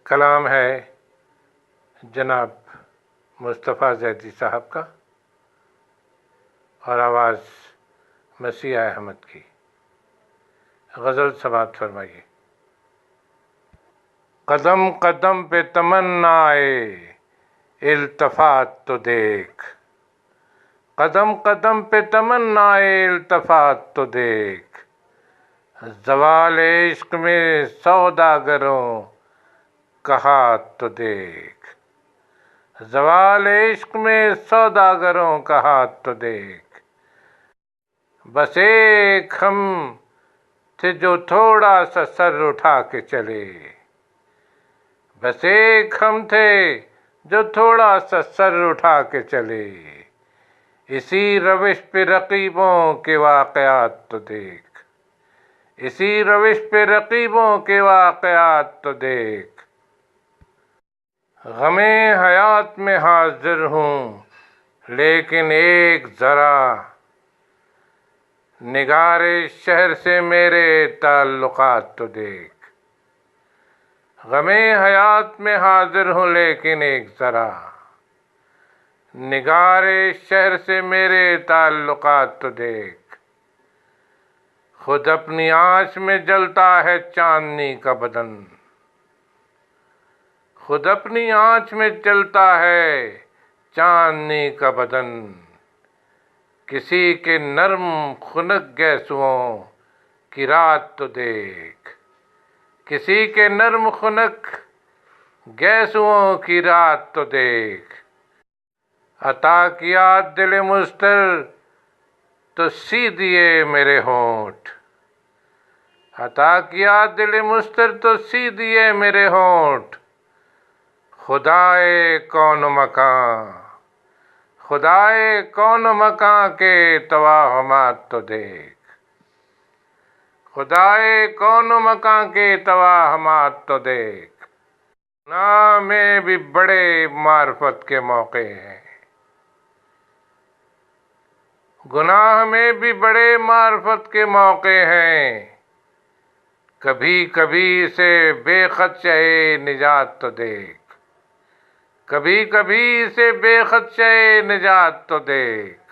کلام ہے جناب مصطفیٰ زیدی صاحب کا اور آواز مسیح احمد کی۔ غزل سماعت فرمائیے۔ قدم قدم پہ تمنائے التفات تو دیکھ، قدم قدم پہ تمنائے التفات تو دیکھ، زوال عشق میں سوداگروں کا ہاتھ تو دیکھ، زوال عشق میں سوداگروں کا ہاتھ تو دیکھ۔ بس ایک ہم تھے جو تھوڑا سا سر اٹھا کے چلے، بس ایک ہم تھے جو تھوڑا سا سر اٹھا کے چلے، اسی روش پہ رقیبوں کے واقعات تو دیکھ، اسی روش پہ رقیبوں کے واقعات تو دیکھ۔ غم حیات میں حاضر ہوں لیکن ایک ذرا نگار شہر سے میرے تعلقات تو دیکھ، غم حیات میں حاضر ہوں لیکن ایک ذرا نگار شہر سے میرے تعلقات تو دیکھ۔ خود اپنی آنچ میں جلتا ہے چاندنی کا بدن، خود اپنی آنچ میں جلتا ہے چاندنی کا بدن، کسی کے نرم خنک گیسوؤں کی رات تو دیکھ، کسی کے نرم خنک گیسوؤں کی رات تو دیکھ۔ عطا کیا دل مضطر تو سی دیے میرے ہونٹ، عطا کیا دل مضطر تو سی دیے میرے ہونٹ، خدائے کون و مکان، خدائے کون و مکان کے توہمات تو دیکھ، خدائے کون و مکان کے توہمات تو دیکھ۔ گناہ میں بھی بڑے معرفت کے موقع ہیں، گناہ میں بھی بڑے معرفت کے موقع ہیں، کبھی کبھی اسے بے خدشہ نجات تو دیکھ، کبھی کبھی اسے بے خدشہ نجات تو دیکھ۔